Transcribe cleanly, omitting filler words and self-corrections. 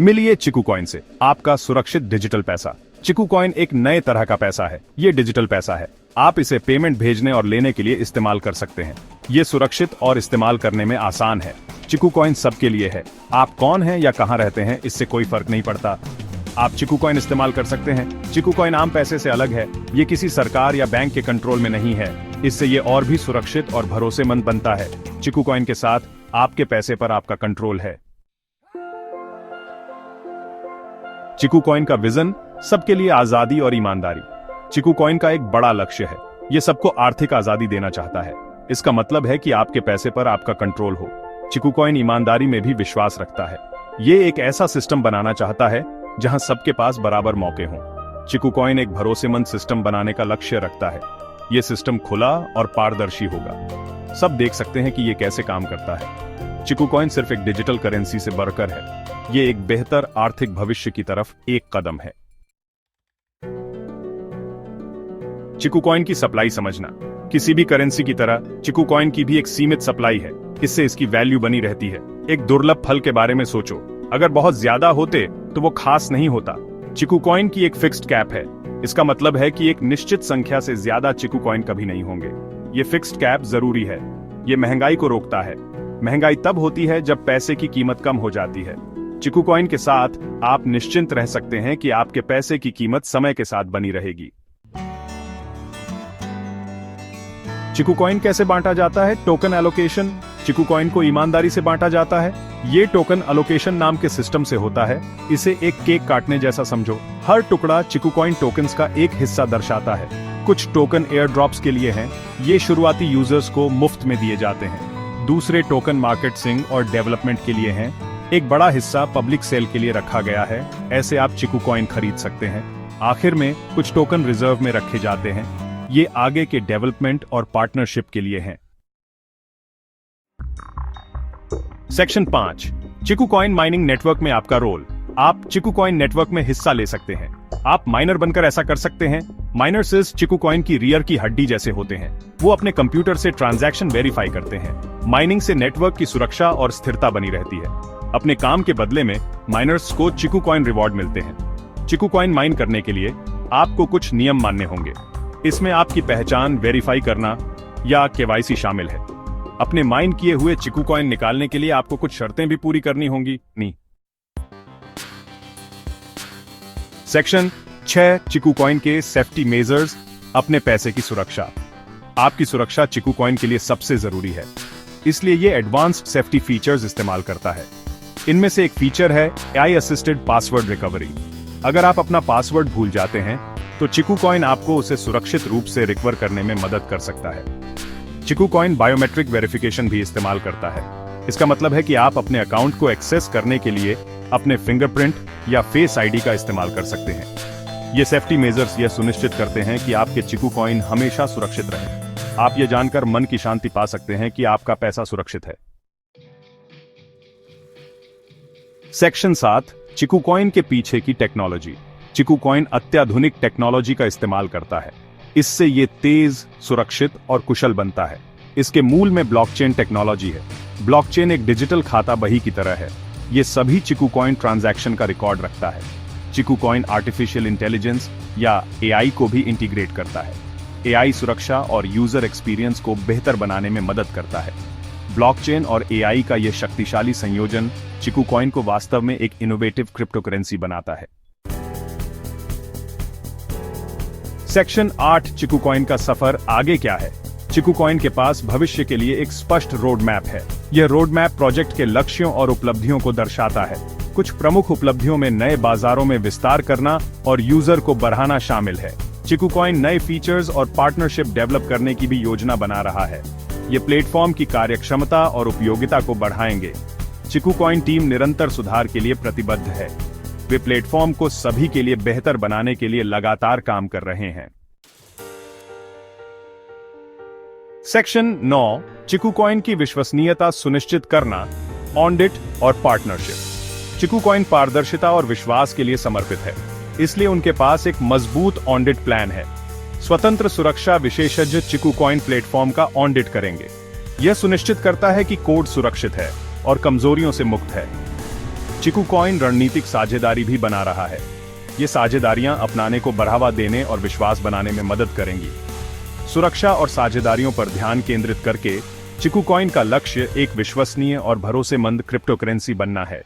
मिलिए चिकू कॉइन से आपका सुरक्षित डिजिटल पैसा। चिकू कॉइन एक नए तरह का पैसा है। ये डिजिटल पैसा है। आप इसे पेमेंट भेजने और लेने के लिए इस्तेमाल कर सकते हैं। ये सुरक्षित और इस्तेमाल करने में आसान है। चिकू कॉइन सबके लिए है। आप कौन हैं या कहां रहते हैं, इससे कोई फर्क नहीं पड़ता। आप चिकू कॉइन इस्तेमाल कर सकते हैं। चिकू कॉइन आम पैसे से अलग है। ये किसी सरकार या बैंक के कंट्रोल में नहीं है। इससे ये और भी सुरक्षित और भरोसेमंद बनता है। चिकू कॉइन के साथ आपके पैसे पर आपका कंट्रोल है। चिकू कॉइन का विजन सबके लिए आजादी और ईमानदारी। चिकू कॉइन का एक बड़ा लक्ष्य है। ये सबको आर्थिक आजादी देना चाहता है। इसका मतलब है कि आपके पैसे पर आपका कंट्रोल हो। चिकू कॉइन ईमानदारी में भी विश्वास रखता है। ये एक ऐसा सिस्टम बनाना चाहता है जहां सबके पास बराबर मौके हों। चिकू कॉइन एक भरोसेमंद सिस्टम बनाने का लक्ष्य रखता है। ये सिस्टम खुला और पारदर्शी होगा। सब देख सकते हैं कि ये कैसे काम करता है। चिकू कॉइन सिर्फ एक डिजिटल करेंसी से बढ़कर है। ये एक बेहतर आर्थिक भविष्य की तरफ एक कदम है। चिकू कॉइन की सप्लाई समझना। किसी भी करेंसी की तरह चिकू कॉइन की भी एक सीमित सप्लाई है। इससे इसकी वैल्यू बनी रहती है। एक दुर्लभ फल के बारे में सोचो। अगर बहुत ज्यादा होते तो वो खास नहीं होता। चिकू कॉइन की एक फिक्स्ड कैप है। इसका मतलब है कि एक निश्चित संख्या से ज्यादा चिकू कॉइन कभी नहीं होंगे। ये फिक्स्ड कैप जरूरी है। ये महंगाई को रोकता है। महंगाई तब होती है जब पैसे की कीमत कम हो जाती है। चिकू कॉइन के साथ आप निश्चिंत रह सकते हैं कि आपके पैसे की कीमत समय के साथ बनी रहेगी। चिकू कॉइन कैसे बांटा जाता है? Token allocation. चिकू कॉइन को ईमानदारी से बांटा जाता है। ये टोकन एलोकेशन नाम के सिस्टम से होता है। इसे एक केक काटने जैसा समझो। हर टुकड़ा चिकू कॉइन टोकन्स का एक हिस्सा दर्शाता है। कुछ टोकन एयर ड्रॉप्स के लिए हैं। ये शुरुआती यूजर्स को मुफ्त में दिए जाते हैं। दूसरे टोकन मार्केटिंग और डेवलपमेंट के लिए हैं। एक बड़ा हिस्सा पब्लिक सेल के लिए रखा गया है। ऐसे आप चिकू कॉइन खरीद सकते हैं। आखिर में कुछ टोकन रिजर्व में रखे जाते हैं। ये आगे के डेवलपमेंट और पार्टनरशिप के लिए हैं। सेक्शन 5, चिकू कॉइन माइनिंग नेटवर्क में आपका रोल। आप चिकू कॉइन नेटवर्क में हिस्सा ले सकते हैं। आप माइनर बनकर ऐसा कर सकते हैं। माइनर्स चिकू कॉइन की रियर की हड्डी जैसे होते हैं। वो अपने कंप्यूटर से ट्रांजैक्शन वेरीफाई करते हैं। माइनिंग से नेटवर्क की सुरक्षा और स्थिरता बनी रहती है। अपने काम के बदले में माइनर्स को चिकू कॉइन रिवॉर्ड मिलते हैं। चिकू कॉइन माइन करने के लिए आपको कुछ नियम मानने होंगे। इसमें आपकी पहचान वेरीफाई करना या केवाईसी शामिल है। अपने माइन किए हुए चिकू कॉइन निकालने के लिए आपको कुछ शर्तें भी पूरी करनी होंगी। सेक्शन 6, चिकू कॉइन के सेफ्टी मेजर्स। अपने पैसे की सुरक्षा। आपकी सुरक्षा चिकू कॉइन के लिए सबसे जरूरी है। इसलिए ये एडवांस्ड सेफ्टी फीचर्स इस्तेमाल करता है। इनमें से एक फीचर है AI असिस्टेड पासवर्ड रिकवरी। अगर आप अपना पासवर्ड भूल जाते हैं तो चिकू कॉइन आपको उसे सुरक्षित रूप से रिकवर करने में मदद कर सकता है। चिकू कॉइन बायोमेट्रिक वेरिफिकेशन भी इस्तेमाल करता है। इसका मतलब है कि आप अपने अकाउंट को एक्सेस करने के लिए अपने फिंगरप्रिंट या फेस आईडी का इस्तेमाल कर सकते हैं। ये सेफ्टी मेजर्स यह सुनिश्चित करते हैं कि आपके चिकू कॉइन हमेशा सुरक्षित रहे। आप ये जानकर मन की शांति पा सकते हैं कि आपका पैसा सुरक्षित है। सेक्शन 7, चिकू कॉइन के पीछे की टेक्नोलॉजी। चिकू कॉइन अत्याधुनिक टेक्नोलॉजी का इस्तेमाल करता है। इससे ये तेज, सुरक्षित और कुशल बनता है। इसके मूल में ब्लॉकचेन टेक्नोलॉजी है। ब्लॉकचेन एक डिजिटल खाता बही की तरह है। ये सभी चिकू कॉइन ट्रांजैक्शन का रिकॉर्ड रखता है। चिकू कॉइन आर्टिफिशियल इंटेलिजेंस या AI को भी इंटीग्रेट करता है। AI सुरक्षा और यूजर एक्सपीरियंस को बेहतर बनाने में मदद करता है। ब्लॉकचेन और AI का यह शक्तिशाली संयोजन चिकू कॉइन को वास्तव में एक इनोवेटिव क्रिप्टोकरेंसी बनाता है। सेक्शन 8, चिकू कॉइन का सफर आगे क्या है? चिकू कॉइन के पास भविष्य के लिए एक स्पष्ट रोड मैप है। यह रोड मैप प्रोजेक्ट के लक्ष्यों और उपलब्धियों को दर्शाता है। कुछ प्रमुख उपलब्धियों में नए बाजारों में विस्तार करना और यूजर को बढ़ाना शामिल है। चिकू कॉइन नए फीचर्स और पार्टनरशिप डेवलप करने की भी योजना बना रहा है। ये प्लेटफॉर्म की कार्यक्षमता और उपयोगिता को बढ़ाएंगे। चिकू कॉइन टीम निरंतर सुधार के लिए प्रतिबद्ध है। वे प्लेटफॉर्म को सभी के लिए बेहतर बनाने के लिए लगातार काम कर रहे हैं। सेक्शन 9, चिकू कॉइन की विश्वसनीयता सुनिश्चित करना, ऑडिट और पार्टनरशिप। चिकू कॉइन पारदर्शिता और विश्वास के लिए समर्पित है। इसलिए उनके पास एक मजबूत ऑडिट प्लान है। स्वतंत्र सुरक्षा विशेषज्ञ चिकू कॉइन प्लेटफॉर्म का ऑडिट करेंगे। यह सुनिश्चित करता है कि कोड सुरक्षित है और कमजोरियों से मुक्त है। चिकू कॉइन रणनीतिक साझेदारी भी बना रहा है। ये साझेदारियां अपनाने को बढ़ावा देने और विश्वास बनाने में मदद करेंगी। सुरक्षा और साझेदारियों पर ध्यान केंद्रित करके चिकू कॉइन का लक्ष्य एक विश्वसनीय और भरोसेमंद क्रिप्टोकरेंसी बनना है।